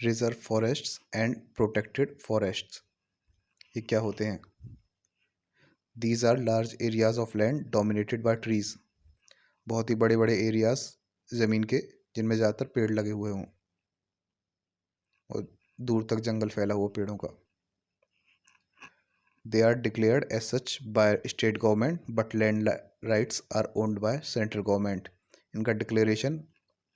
Reserve forests and protected forests ये क्या होते हैं? These are large areas of land dominated by trees. बहुत ही बड़े बड़े एरियाज ज़मीन के जिनमें ज़्यादातर पेड़ लगे हुए हों और दूर तक जंगल फैला हुआ पेड़ों का। They are declared as such by state government but land rights are owned by central government. इनका डिक्लेरेशन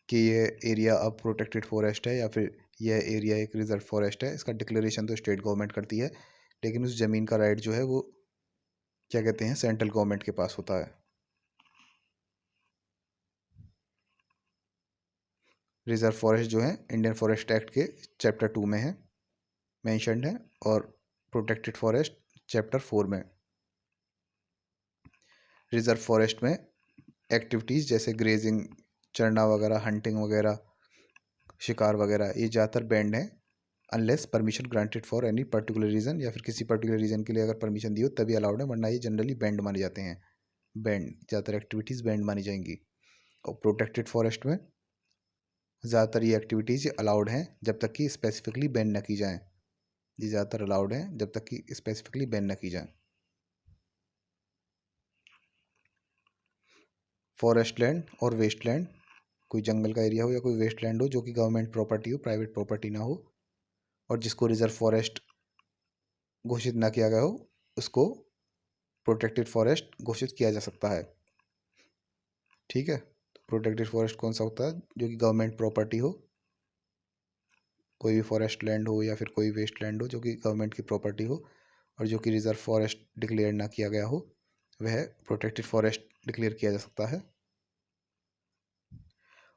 कि ये एरिया अब प्रोटेक्टेड फॉरेस्ट है या फिर यह एरिया एक रिजर्व फॉरेस्ट है, इसका डिक्लेरेशन तो स्टेट गवर्नमेंट करती है, लेकिन उस ज़मीन का राइट जो है वो क्या कहते हैं, सेंट्रल गवर्नमेंट के पास होता है। रिजर्व फॉरेस्ट जो है इंडियन फॉरेस्ट एक्ट के चैप्टर 2 में है, मेंशन्ड है, और प्रोटेक्टेड फॉरेस्ट चैप्टर 4 में। रिजर्व फॉरेस्ट में एक्टिविटीज़ जैसे ग्रेजिंग, चरना वगैरह, हंटिंग वगैरह, शिकार वगैरह ये ज़्यादातर बैंड है, unless permission granted for any particular reason, या फिर किसी पर्टिकुलर रीज़न के लिए अगर परमिशन दी हो तभी अलाउड है, वरना ये जनरली बैंड माने जाते हैं। बैंड ज़्यादातर एक्टिविटीज़ बैंड मानी जाएंगी। और प्रोटेक्टेड फॉरेस्ट में ज़्यादातर ये एक्टिविटीज़ अलाउड हैं जब तक कि स्पेसिफिकली बैन न की जाएँ। ये ज़्यादातर अलाउड हैं जब तक कि स्पेसिफिकली बैन न की जाएँ। फॉरेस्ट लैंड और वेस्ट लैंड, कोई जंगल का एरिया हो या कोई वेस्ट लैंड हो जो कि गवर्नमेंट प्रॉपर्टी हो, प्राइवेट प्रॉपर्टी ना हो, और जिसको रिजर्व फॉरेस्ट घोषित ना किया गया हो, उसको प्रोटेक्टेड फॉरेस्ट घोषित किया जा सकता है। ठीक है, तो प्रोटेक्टेड फॉरेस्ट कौन सा होता है? जो कि गवर्नमेंट प्रॉपर्टी हो, कोई भी फॉरेस्ट लैंड हो या फिर कोई वेस्ट लैंड हो जो कि गवर्नमेंट की प्रॉपर्टी हो और जो कि रिजर्व फॉरेस्ट डिक्लेयर ना किया गया हो, वह प्रोटेक्टेड फॉरेस्ट डिक्लेयर किया जा सकता है।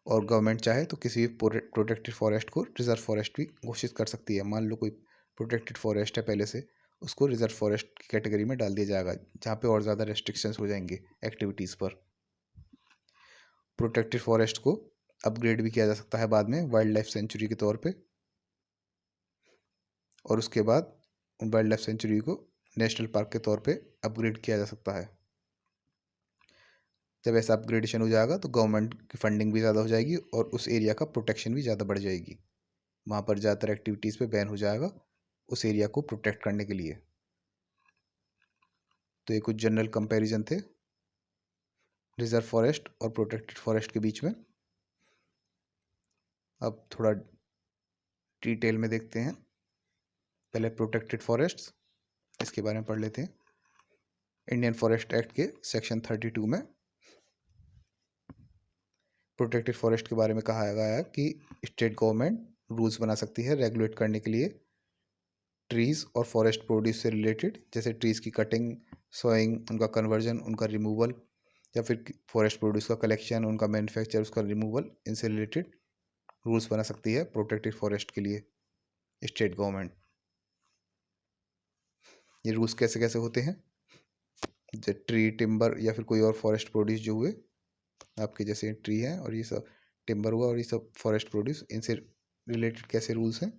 और गवर्नमेंट चाहे तो किसी भी प्रोटेक्टेड फॉरेस्ट को रिजर्व फॉरेस्ट भी घोषित कर सकती है। मान लो कोई प्रोटेक्टेड फॉरेस्ट है पहले से, उसको रिजर्व फॉरेस्ट की कैटेगरी में डाल दिया जाएगा, जहाँ पे और ज़्यादा रेस्ट्रिक्शंस हो जाएंगे एक्टिविटीज़ पर। प्रोटेक्टेड फॉरेस्ट को अपग्रेड भी किया जा सकता है बाद में वाइल्ड लाइफ सेंचुरी के तौर पे, और उसके बाद उन वाइल्ड लाइफ सेंचुरी को नेशनल पार्क के तौर पे अपग्रेड किया जा सकता है। जब ऐसा अपग्रेडेशन हो जाएगा तो गवर्नमेंट की फंडिंग भी ज़्यादा हो जाएगी और उस एरिया का प्रोटेक्शन भी ज़्यादा बढ़ जाएगी। वहाँ पर ज़्यादातर एक्टिविटीज़ पे बैन हो जाएगा उस एरिया को प्रोटेक्ट करने के लिए। तो ये कुछ जनरल कंपैरिजन थे रिजर्व फॉरेस्ट और प्रोटेक्टेड फॉरेस्ट के बीच में। अब थोड़ा डिटेल में देखते हैं। पहले प्रोटेक्टेड फॉरेस्ट्स, इसके बारे में पढ़ लेते हैं। इंडियन फॉरेस्ट एक्ट के सेक्शन 32 में प्रोटेक्टेड फॉरेस्ट के बारे में कहा गया है कि स्टेट गवर्नमेंट रूल्स बना सकती है रेगुलेट करने के लिए ट्रीज़ और फॉरेस्ट प्रोड्यूस से रिलेटेड, जैसे ट्रीज़ की कटिंग, सोइंग, उनका कन्वर्जन, उनका रिमूवल, या फिर फॉरेस्ट प्रोड्यूस का कलेक्शन, उनका मैन्युफैक्चर, उसका रिमूवल, इनसे रिलेटेड रूल्स बना सकती है प्रोटेक्टेड फॉरेस्ट के लिए स्टेट गवर्नमेंट। ये रूल्स कैसे कैसे होते हैं? जैसे ट्री, टिम्बर या फिर कोई और फॉरेस्ट प्रोड्यूस जो हुए आपके, जैसे ट्री है और ये सब टिम्बर हुआ और ये सब फॉरेस्ट प्रोड्यूस, इनसे रिलेटेड कैसे रूल्स हैं?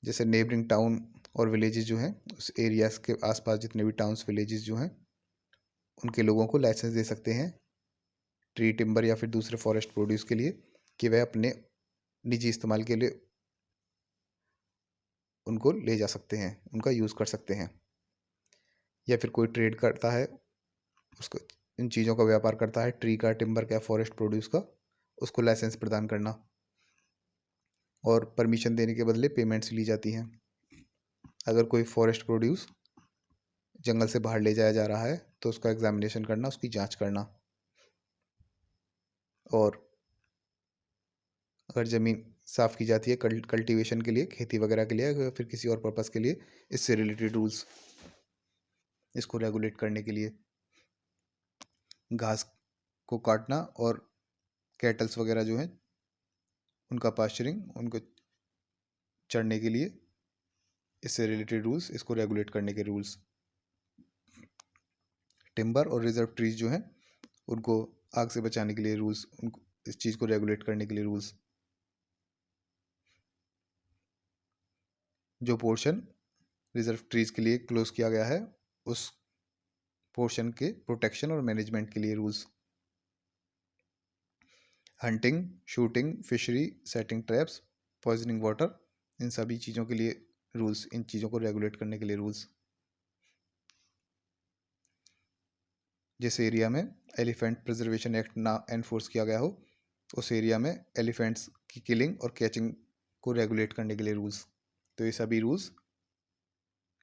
जैसे नेबरिंग टाउन और विलेजेस जो हैं, उस एरियाज के आसपास जितने भी टाउन्स विलेजेस जो हैं, उनके लोगों को लाइसेंस दे सकते हैं ट्री, टिम्बर या फिर दूसरे फॉरेस्ट प्रोड्यूस के लिए, कि वह अपने निजी इस्तेमाल के लिए उनको ले जा सकते हैं, उनका यूज़ कर सकते हैं। या फिर कोई ट्रेड करता है, उसको इन चीज़ों का व्यापार करता है, ट्री का, टिम्बर का, फॉरेस्ट प्रोड्यूस का, उसको लाइसेंस प्रदान करना और परमिशन देने के बदले पेमेंट्स ली जाती हैं। अगर कोई फॉरेस्ट प्रोड्यूस जंगल से बाहर ले जाया जा रहा है तो उसका एग्जामिनेशन करना, उसकी जांच करना, और अगर ज़मीन साफ़ की जाती है कल्टीवेशन के लिए, खेती वगैरह के लिए या फिर किसी और पर्पज़ के लिए, इससे रिलेटेड रूल्स, इसको रेगुलेट करने के लिए। घास को काटना और कैटल्स वगैरह जो हैं उनका पास्चरिंग, उनको चढ़ने के लिए, इससे रिलेटेड रूल्स, इसको रेगुलेट करने के रूल्स। टिम्बर और रिजर्व ट्रीज जो हैं उनको आग से बचाने के लिए रूल्स, उनको इस चीज़ को रेगुलेट करने के लिए रूल्स। जो पोर्शन रिजर्व ट्रीज के लिए क्लोज किया गया है उस पोर्शन के प्रोटेक्शन और मैनेजमेंट के लिए rules. Hunting, shooting, fishery, setting traps, poisoning water, इन सभी चीज़ों के लिए रूल्स, इन चीज़ों को रेगुलेट करने के लिए रूल्स। जिस एरिया में एलिफेंट प्रिजर्वेशन एक्ट ना एनफोर्स किया गया हो, उस एरिया में एलिफेंट्स की किलिंग और कैचिंग को रेगुलेट करने के लिए रूल्स। तो ये सभी रूल्स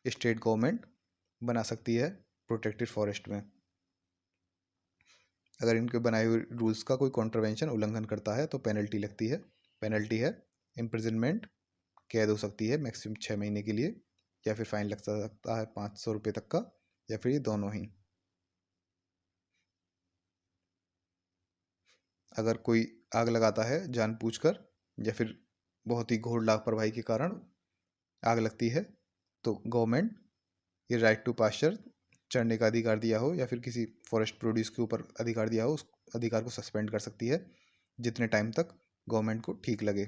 स्टेट गवर्नमेंट बना सकती है प्रोटेक्टेड फॉरेस्ट में। अगर इनके बनाए हुए रूल्स का कोई कॉन्ट्रवेंशन, उल्लंघन करता है तो पेनल्टी लगती है। पेनल्टी है इम्प्रिजनमेंट, कैद हो सकती है मैक्सिमम 6 महीने के लिए, या फिर फाइन लग सकता है 500 रुपये तक का, या फिर ये दोनों ही। अगर कोई आग लगाता है जानबूझकर या फिर बहुत ही घोर लापरवाही के कारण आग लगती है, तो गवर्नमेंट ये राइट टू पास्चर, चढ़ने का अधिकार दिया हो या फिर किसी फॉरेस्ट प्रोड्यूस के ऊपर अधिकार दिया हो, उस अधिकार को सस्पेंड कर सकती है जितने टाइम तक गवर्नमेंट को ठीक लगे।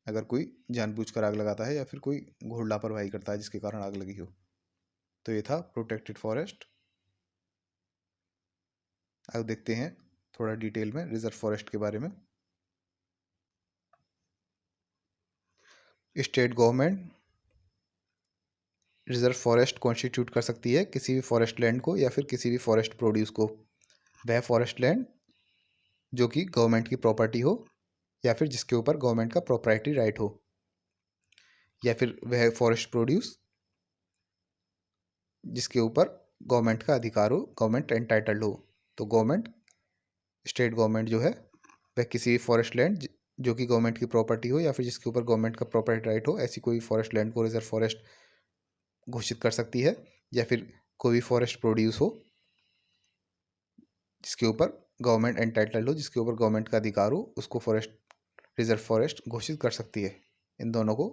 अगर कोई जानबूझकर आग लगाता है या फिर कोई घोर लापरवाही करता है जिसके कारण आग लगी हो। तो ये था प्रोटेक्टेड फॉरेस्ट। अब देखते हैं थोड़ा डिटेल में रिजर्व फॉरेस्ट के बारे में। State government reserve forest constitute कर सकती है किसी भी फॉरेस्ट लैंड को या फिर किसी भी फॉरेस्ट प्रोड्यूस को। वह फॉरेस्ट लैंड जो कि गवर्नमेंट की प्रॉपर्टी हो या फिर जिसके ऊपर गवर्नमेंट का प्रॉपर्टी राइट हो, या फिर वह फॉरेस्ट प्रोड्यूस जिसके ऊपर गवर्नमेंट का अधिकार हो, गवर्नमेंट एंटाइटल्ड हो। तो गवर्नमेंट, स्टेट गवर्नमेंट जो है, वह किसी भी फॉरेस्ट लैंड जो कि गवर्नमेंट की प्रॉपर्टी हो या फिर जिसके ऊपर गवर्नमेंट का प्रॉपर्टी राइट हो, ऐसी कोई फॉरेस्ट लैंड को रिजर्व फॉरेस्ट घोषित कर सकती है। या फिर कोई भी फॉरेस्ट प्रोड्यूस हो जिसके ऊपर गवर्नमेंट एंटाइटल्ड हो, जिसके ऊपर गवर्नमेंट का अधिकार हो, उसको फॉरेस्ट रिजर्व फॉरेस्ट घोषित कर सकती है। इन दोनों को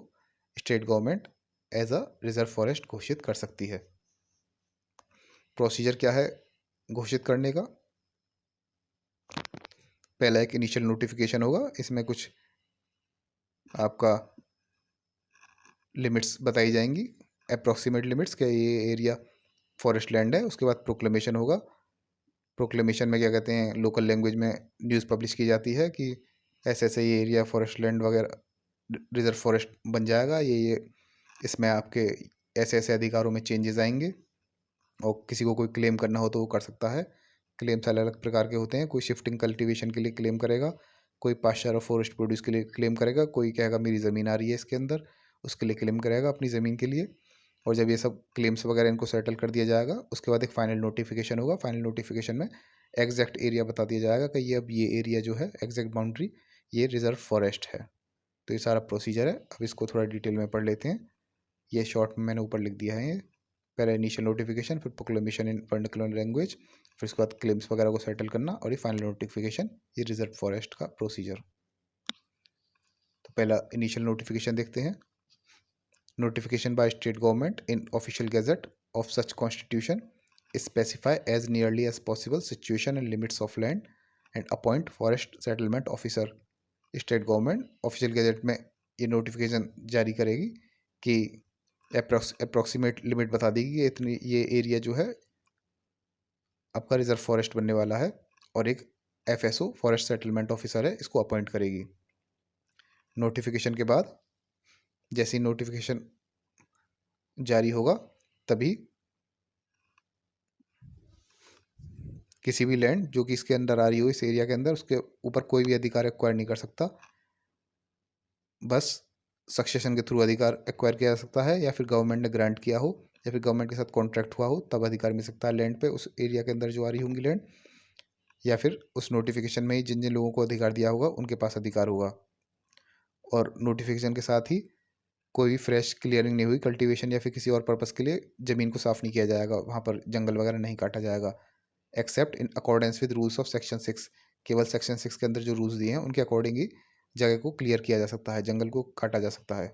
state government as a reserve forest घोषित कर सकती है। प्रोसीजर क्या है घोषित करने का? पहला एक इनिशियल नोटिफिकेशन होगा, इसमें कुछ आपका लिमिट्स बताई जाएंगी, अप्रॉक्सीमेट लिमिट्स, क्या ये एरिया फॉरेस्ट लैंड है। उसके बाद प्रोक्लेमेशन होगा। प्रोक्लेमेशन में क्या कहते हैं, लोकल लैंग्वेज में न्यूज़ पब्लिश की जाती है कि ऐसे ऐसे ये एरिया फॉरेस्ट लैंड वगैरह रिजर्व फॉरेस्ट बन जाएगा, ये इसमें आपके ऐसे ऐसे अधिकारों में चेंजेस आएंगे। और किसी को कोई क्लेम करना हो तो वो कर सकता है। क्लेम्स अलग अलग प्रकार के होते हैं। कोई शिफ्टिंग कल्टीवेशन के लिए क्लेम करेगा, कोई पास्चर और फॉरेस्ट प्रोड्यूस के लिए क्लेम करेगा, कोई कहेगा मेरी ज़मीन आ रही है इसके अंदर, उसके लिए क्लेम करेगा अपनी ज़मीन के लिए। और जब ये सब क्लेम्स वगैरह इनको सेटल कर दिया जाएगा, उसके बाद एक फाइनल नोटिफिकेशन होगा। फाइनल नोटिफिकेशन में एग्जैक्ट एरिया बता दिया जाएगा कि ये अब ये एरिया जो है, एग्जैक्ट बाउंड्री, ये रिजर्व फॉरेस्ट है। तो ये सारा प्रोसीजर है। अब इसको थोड़ा डिटेल में पढ़ लेते हैं। ये शॉर्ट में मैंने ऊपर लिख दिया है। पहले इनिशियल नोटिफिकेशन, फिर प्रोक्लेमेशन इन वर्नाक्युलर लैंग्वेज, फिर उसके बाद क्लेम्स वगैरह को सेटल करना, और ये फाइनल नोटिफिकेशन, ये रिजर्व फॉरेस्ट का प्रोसीजर। तो पहला इनिशियल नोटिफिकेशन देखते हैं। Notification by state government in official gazette of such constitution specify as nearly as possible situation and limits of land and appoint forest settlement officer। State government official gazette में ये notification जारी करेगी कि approximate limit बता देगी कि इतनी ये एरिया जो है आपका रिजर्व फॉरेस्ट बनने वाला है, और एक एफएसओ फॉरेस्ट सेटलमेंट ऑफिसर है, इसको अपॉइंट करेगी। नोटिफिकेशन के बाद जैसे ही नोटिफिकेशन जारी होगा, तभी किसी भी लैंड जो कि इसके अंदर आ रही हो, इस एरिया के अंदर, उसके ऊपर कोई भी अधिकार एक्वायर नहीं कर सकता। बस सक्सेशन के थ्रू अधिकार एक्वायर किया जा सकता है, या फिर गवर्नमेंट ने ग्रांट किया हो, या फिर गवर्नमेंट के साथ कॉन्ट्रैक्ट हुआ हो, तब अधिकार मिल सकता है लैंड पे, उस एरिया के अंदर जो आ रही होंगी लैंड। या फिर उस नोटिफिकेशन में ही जिन जिन लोगों को अधिकार दिया होगा उनके पास अधिकार होगा। और नोटिफिकेशन के साथ ही कोई भी फ्रेश क्लियरिंग नहीं हुई, कल्टीवेशन या फिर किसी और पर्पज़ के लिए ज़मीन को साफ़ नहीं किया जाएगा, वहाँ पर जंगल वगैरह नहीं काटा जाएगा, accept in accordance with rules of section 6। केवल सेक्शन 6 के अंदर जो रूल्स दिए हैं उनके अकॉर्डिंग ही जगह को क्लियर किया जा सकता है, जंगल को काटा जा सकता है।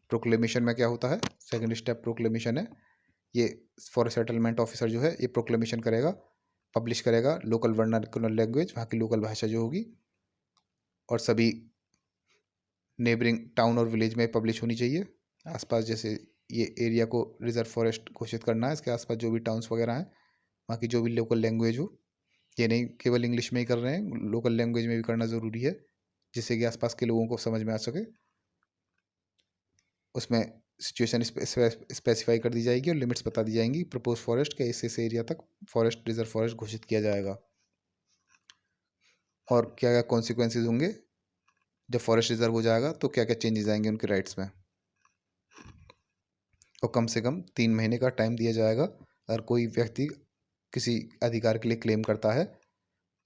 प्रोक्लेमेशन में क्या होता है, सेकंड स्टेप प्रोक्लेमेशन है। ये फॉरेस्ट सेटलमेंट ऑफिसर जो है ये प्रोक्लेमेशन करेगा, पब्लिश करेगा लोकल वर्नाक्युलर लैंग्वेज, वहाँ की लोकल भाषा जो होगी, और सभी नेबरिंग टाउन और विलेज में पब्लिश होनी चाहिए। आसपास जैसे ये एरिया को रिजर्व फॉरेस्ट घोषित करना है, इसके आसपास जो भी टाउन्स वगैरह हैं, वहाँ की जो भी लोकल लैंग्वेज हो, ये नहीं केवल इंग्लिश में ही कर रहे हैं, लोकल लैंग्वेज में भी करना ज़रूरी है, जिससे कि आसपास के लोगों को समझ में आ सके। उसमें सिचुएशन स्पेसिफाई कर दी जाएगी और लिमिट्स बता दी जाएंगी प्रपोज फॉरेस्ट के इस एरिया तक फॉरेस्ट रिजर्व फॉरेस्ट घोषित किया जाएगा, और क्या क्या कॉन्सिक्वेंसेज होंगे जब फॉरेस्ट रिजर्व हो जाएगा, तो क्या क्या चेंजेस आएंगे उनके राइट्स में। और कम से कम 3 महीने का टाइम दिया जाएगा। अगर कोई व्यक्ति किसी अधिकार के लिए क्लेम करता है,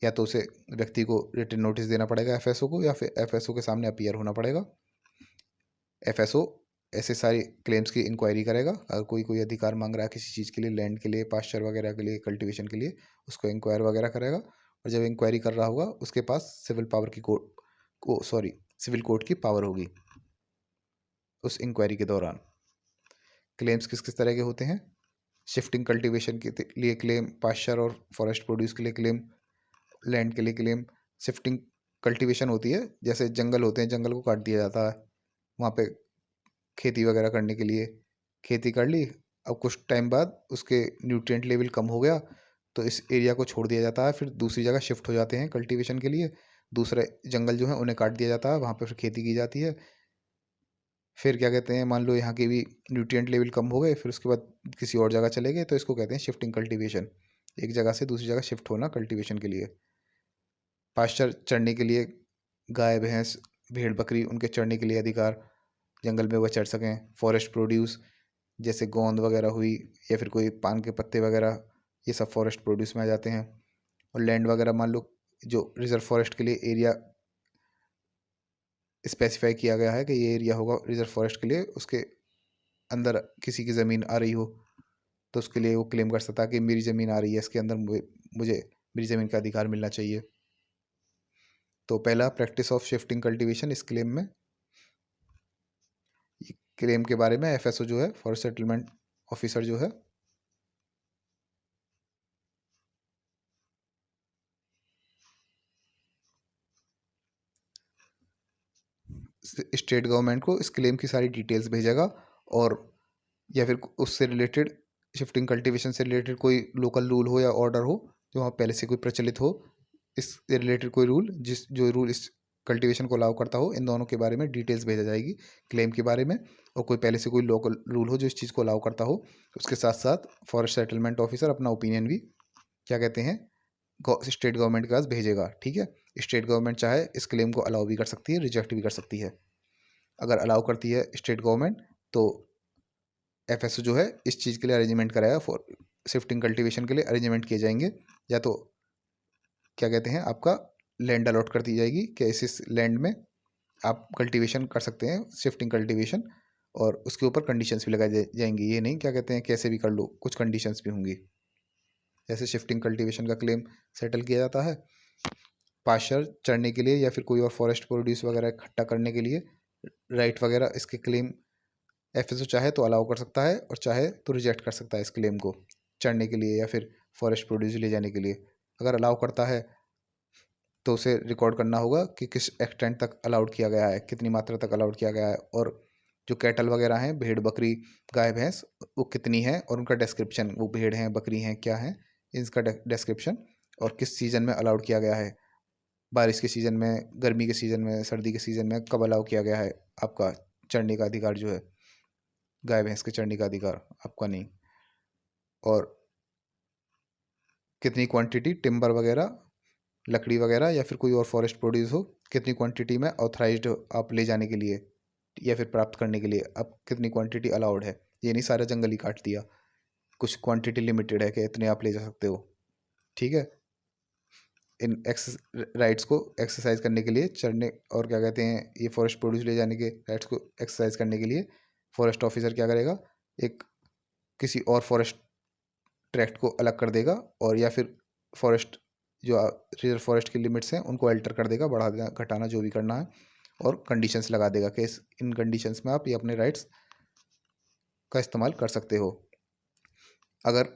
या तो उसे व्यक्ति को रिटन नोटिस देना पड़ेगा एफएसओ को, या फिर एफएसओ के सामने अपीयर होना पड़ेगा। एफएसओ ऐसे सारी क्लेम्स की इंक्वायरी करेगा। अगर कोई अधिकार मांग रहा है किसी चीज़ के लिए, लैंड के लिए, पास्चर वगैरह के लिए, कल्टीवेशन के लिए, उसको इंक्वायर वगैरह करेगा। और जब इंक्वायरी कर रहा होगा उसके पास सिविल कोर्ट की पावर होगी उस इंक्वायरी के दौरान। क्लेम्स किस किस तरह के होते हैं? शिफ्टिंग कल्टीवेशन के लिए क्लेम, पास्चर और फॉरेस्ट प्रोड्यूस के लिए क्लेम, लैंड के लिए क्लेम। शिफ्टिंग कल्टीवेशन होती है, जैसे जंगल होते हैं, जंगल को काट दिया जाता है, वहाँ पे खेती वगैरह करने के लिए खेती कर ली। अब कुछ टाइम बाद उसके न्यूट्रिएंट लेवल कम हो गया, तो इस एरिया को छोड़ दिया जाता है, फिर दूसरी जगह शिफ्ट हो जाते हैं कल्टीवेशन के लिए। दूसरे जंगल जो है उन्हें काट दिया जाता है, वहाँ पे फिर खेती की जाती है। फिर क्या कहते हैं, मान लो यहाँ के भी न्यूट्रिएंट लेवल कम हो गए, फिर उसके बाद किसी और जगह चले गए, तो इसको कहते हैं शिफ्टिंग कल्टीवेशन। एक जगह से दूसरी जगह शिफ्ट होना कल्टीवेशन के लिए। पास्चर चरने के लिए गाय भैंस भेड़ बकरी, उनके चरने के लिए अधिकार, जंगल में वह चर सकें। फॉरेस्ट प्रोड्यूस जैसे गोंद वगैरह हुई, या फिर कोई पान के पत्ते वगैरह, ये सब फॉरेस्ट प्रोड्यूस में आ जाते हैं। और लैंड वगैरह, मान लो जो रिजर्व फॉरेस्ट के लिए एरिया स्पेसिफाई किया गया है कि ये एरिया होगा रिजर्व फॉरेस्ट के लिए, उसके अंदर किसी की ज़मीन आ रही हो, तो उसके लिए वो क्लेम कर सकता है कि मेरी ज़मीन आ रही है, इसके अंदर मुझे मेरी ज़मीन का अधिकार मिलना चाहिए। तो पहला प्रैक्टिस ऑफ शिफ्टिंग कल्टीवेशन इस क्लेम में, क्लेम के बारे में एफएसओ जो है, फॉरेस्ट सेटलमेंट ऑफिसर जो है, स्टेट गवर्नमेंट को इस क्लेम की सारी डिटेल्स भेजेगा। और या फिर उससे रिलेटेड, शिफ्टिंग कल्टीवेशन से रिलेटेड कोई लोकल रूल हो या ऑर्डर हो जो वहाँ पहले से कोई प्रचलित हो, इससे रिलेटेड कोई रूल, जो रूल इस कल्टीवेशन को अलाउ करता हो, इन दोनों के बारे में डिटेल्स भेजा जाएगी क्लेम के बारे में। और कोई पहले से कोई लोकल रूल हो जो इस चीज़ को अलाउ करता हो, उसके साथ साथ फॉरेस्ट सेटलमेंट ऑफिसर अपना ओपिनियन भी, क्या कहते हैं, स्टेट गवर्नमेंट के पास भेजेगा। ठीक है, स्टेट गवर्नमेंट चाहे इस क्लेम को अलाउ भी कर सकती है, रिजेक्ट भी कर सकती है। अगर अलाउ करती है स्टेट गवर्नमेंट, तो एफएसओ जो है इस चीज़ के लिए अरेंजमेंट कराएगा, फॉर शिफ्टिंग कल्टीवेशन के लिए अरेंजमेंट किए जाएंगे। या तो क्या कहते हैं, आपका लैंड अलॉट कर दी जाएगी कि इस लैंड में आप कल्टीवेशन कर सकते हैं, शिफ्टिंग कल्टीवेशन, और उसके ऊपर कंडीशंस भी लगाई जाएंगी। ये नहीं क्या कहते हैं कैसे भी कर लो, कुछ कंडीशंस भी होंगी। जैसे शिफ्टिंग कल्टीवेशन का क्लेम सेटल किया जाता है, पास्चर चढ़ने के लिए या फिर कोई और फॉरेस्ट प्रोड्यूस वगैरह इकट्ठा करने के लिए राइट वगैरह, इसके क्लेम एफएसओ चाहे तो अलाउ कर सकता है, और चाहे तो रिजेक्ट कर सकता है इस क्लेम को, चढ़ने के लिए या फिर फॉरेस्ट प्रोड्यूस ले जाने के लिए। अगर अलाउ करता है तो उसे रिकॉर्ड करना होगा कि किस एक्सटेंट तक अलाउड किया गया है, कितनी मात्रा तक अलाउड किया गया है, और जो कैटल वगैरह हैं, भेड़ बकरी गाय भैंस, वो कितनी है, और उनका डिस्क्रिप्शन, वो भेड़ हैं बकरी हैं क्या हैं, इसका डिस्क्रिप्शन, और किस सीज़न में अलाउड किया गया है, बारिश के सीज़न में, गर्मी के सीज़न में, सर्दी के सीज़न में, कब अलाउ किया गया है आपका चढ़ने का अधिकार जो है, गाय भैंस के चढ़ने का अधिकार आपका नहीं। और कितनी क्वांटिटी टिम्बर वगैरह, लकड़ी वगैरह या फिर कोई और फॉरेस्ट प्रोड्यूस हो, कितनी क्वांटिटी में ऑथराइज्ड हो आप ले जाने के लिए या फिर प्राप्त करने के लिए, अब कितनी क्वांटिटी अलाउड है। ये नहीं सारा जंगल ही काट दिया, कुछ क्वांटिटी लिमिटेड है कि इतने आप ले जा सकते हो। ठीक है, इन राइट्स को एक्सरसाइज करने के लिए, चढ़ने और क्या कहते हैं, ये फॉरेस्ट प्रोड्यूस ले जाने के राइट्स को एक्सरसाइज करने के लिए फॉरेस्ट ऑफिसर क्या करेगा, एक किसी और फॉरेस्ट ट्रैक्ट को अलग कर देगा, और या फिर फॉरेस्ट जो रिजर्व फॉरेस्ट की लिमिट्स हैं उनको अल्टर कर देगा, बढ़ा देना घटाना जो भी करना है, और कंडीशंस लगा देगा कि इन कंडीशंस में आप ये अपने राइट्स का इस्तेमाल कर सकते हो। अगर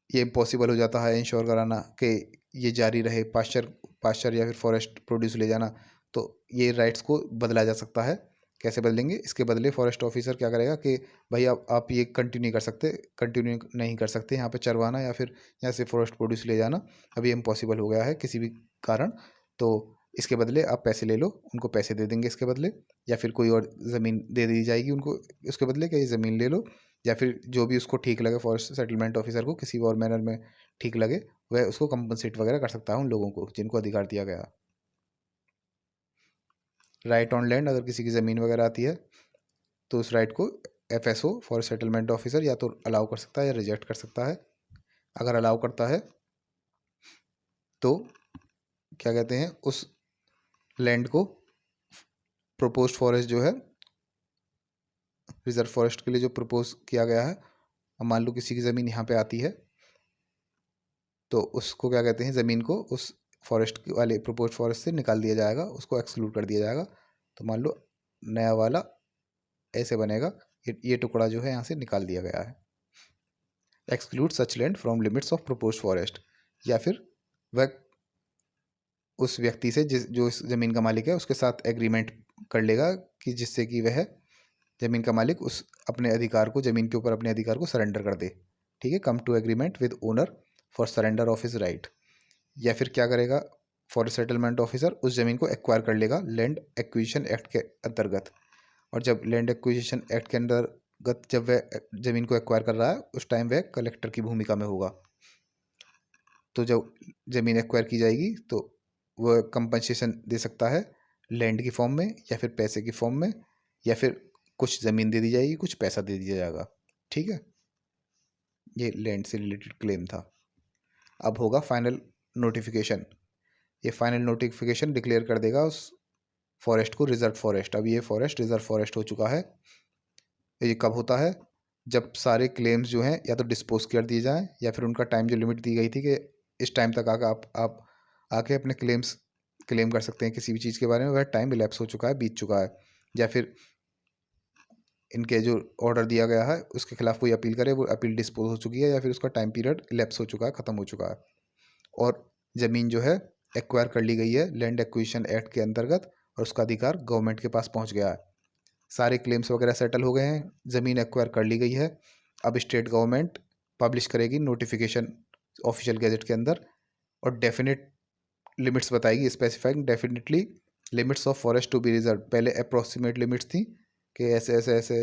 ये इम्पॉसिबल हो जाता है इंश्योर कराना कि ये जारी रहे, पास्चर या फिर फॉरेस्ट प्रोड्यूस ले जाना, तो ये राइट्स को बदला जा सकता है कैसे बदलेंगे? इसके बदले फॉरेस्ट ऑफिसर क्या करेगा कि भाई आप ये कंटिन्यू नहीं कर सकते यहाँ पे चरवाना या फिर यहाँ से फॉरेस्ट प्रोड्यूस ले जाना, अभी इम्पॉसिबल हो गया है किसी भी कारण, तो इसके बदले आप पैसे ले लो। उनको पैसे दे देंगे इसके बदले, या फिर कोई और ज़मीन दे दी जाएगी उनको उसके बदले कि ये ज़मीन ले लो, या फिर जो भी उसको ठीक लगे फॉरेस्ट सेटलमेंट ऑफिसर को किसी और मैनर में ठीक लगे वह उसको कंपनसेट वगैरह कर सकता है उन लोगों को जिनको अधिकार दिया गया। राइट ऑन लैंड, अगर किसी की ज़मीन वगैरह आती है तो उस राइट को FSO फॉरेस्ट सेटलमेंट ऑफिसर या तो अलाउ कर सकता है या रिजेक्ट कर सकता है। अगर अलाउ करता है तो क्या कहते हैं, उस लैंड को प्रोपोज्ड फॉरेस्ट जो है, रिजर्व फॉरेस्ट के लिए जो प्रपोज किया गया है, अब मान लो किसी की ज़मीन यहाँ पे आती है तो उसको क्या कहते हैं, ज़मीन को उस फॉरेस्ट वाले प्रोपोज्ड फॉरेस्ट से निकाल दिया जाएगा, उसको एक्सक्लूड कर दिया जाएगा। तो मान लो नया वाला ऐसे बनेगा, ये टुकड़ा जो है यहाँ से निकाल दिया गया है। Exclude such land from limits of proposed forest, या फिर वह उस व्यक्ति से जो इस ज़मीन का मालिक है उसके साथ एग्रीमेंट कर लेगा कि जिससे कि वह ज़मीन का मालिक उस अपने अधिकार को, ज़मीन के ऊपर अपने अधिकार को सरेंडर कर दे। ठीक है, come to agreement with owner for surrender of his right. या फिर क्या करेगा, फॉरेस्ट सेटलमेंट ऑफिसर उस ज़मीन को एक्वायर कर लेगा लैंड एक्विजिशन एक्ट के अंतर्गत। और जब लैंड एक्विजिशन एक्ट के अंतर्गत जब वह ज़मीन को एक्वायर कर रहा है उस टाइम वह कलेक्टर की भूमिका में होगा। तो जब ज़मीन एक्वायर की जाएगी तो वह कंपनसेशन दे सकता है लैंड की फॉर्म में या फिर पैसे की फॉर्म में, या फिर कुछ ज़मीन दे दी जाएगी, कुछ पैसा दे दिया जाएगा। ठीक है, ये लैंड से रिलेटेड क्लेम था। अब होगा फाइनल नोटिफिकेशन। ये फाइनल नोटिफिकेशन डिक्लेयर कर देगा उस फॉरेस्ट को रिजर्व फॉरेस्ट। अब ये फॉरेस्ट रिजर्व फॉरेस्ट हो चुका है। ये कब होता है, जब सारे क्लेम्स जो हैं या तो डिस्पोज कर दिए जाएं, या फिर उनका टाइम जो लिमिट दी गई थी कि इस टाइम तक आकर आप आके अपने क्लेम कर सकते हैं किसी भी चीज़ के बारे में, वह टाइम इलेप्स हो चुका है, बीत चुका है। या फिर इनके जो ऑर्डर दिया गया है उसके खिलाफ कोई अपील करे, वो अपील डिस्पोज हो चुकी है, या फिर उसका टाइम पीरियड इलेप्स हो चुका है, ख़त्म हो चुका है, और ज़मीन जो है एक्वायर कर ली गई है लैंड एक्विजिशन एक्ट के अंतर्गत, और उसका अधिकार गवर्नमेंट के पास पहुंच गया है। सारे क्लेम्स वगैरह सेटल हो गए हैं, ज़मीन एक्वायर कर ली गई है। अब स्टेट गवर्नमेंट पब्लिश करेगी नोटिफिकेशन ऑफिशियल गैजेट के अंदर, और डेफिनेट लिमिट्स बताएगी, specifying definitely limits of forest to be reserve. पहले अप्रोक्सीमेट लिमिट्स थी कि ऐसे ऐसे ऐसे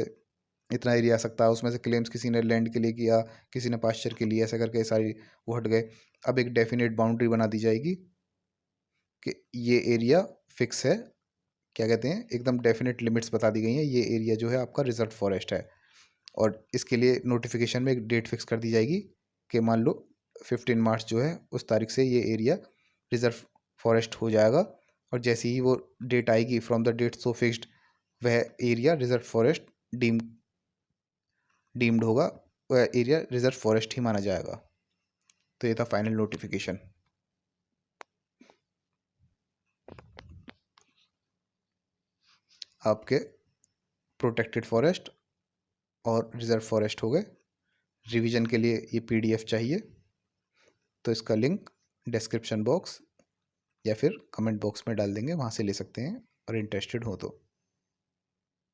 इतना एरिया आ सकता है, उसमें से क्लेम्स किसी ने लैंड के लिए किया, किसी ने पास्चर के लिए, ऐसा करके सारी वो हट गए। अब एक डेफिनेट बाउंड्री बना दी जाएगी कि ये एरिया फिक्स है, क्या कहते हैं, एकदम डेफिनेट लिमिट्स बता दी गई हैं, ये एरिया जो है आपका रिजर्व फॉरेस्ट है। और इसके लिए नोटिफिकेशन में एक डेट फिक्स कर दी जाएगी कि मान लो 15 मार्च जो है उस तारीख से ये एरिया रिजर्व फॉरेस्ट हो जाएगा, और जैसे ही वो डेट आएगी from the date so fixed वह एरिया रिजर्व फॉरेस्ट डीम्ड होगा, वह एरिया रिजर्व फॉरेस्ट ही माना जाएगा। तो ये था फाइनल नोटिफिकेशन। आपके प्रोटेक्टेड फॉरेस्ट और रिजर्व फॉरेस्ट हो गए। रिवीजन के लिए ये PDF चाहिए तो इसका लिंक डिस्क्रिप्शन बॉक्स या फिर कमेंट बॉक्स में डाल देंगे, वहाँ से ले सकते हैं और इंटरेस्टेड हो तो।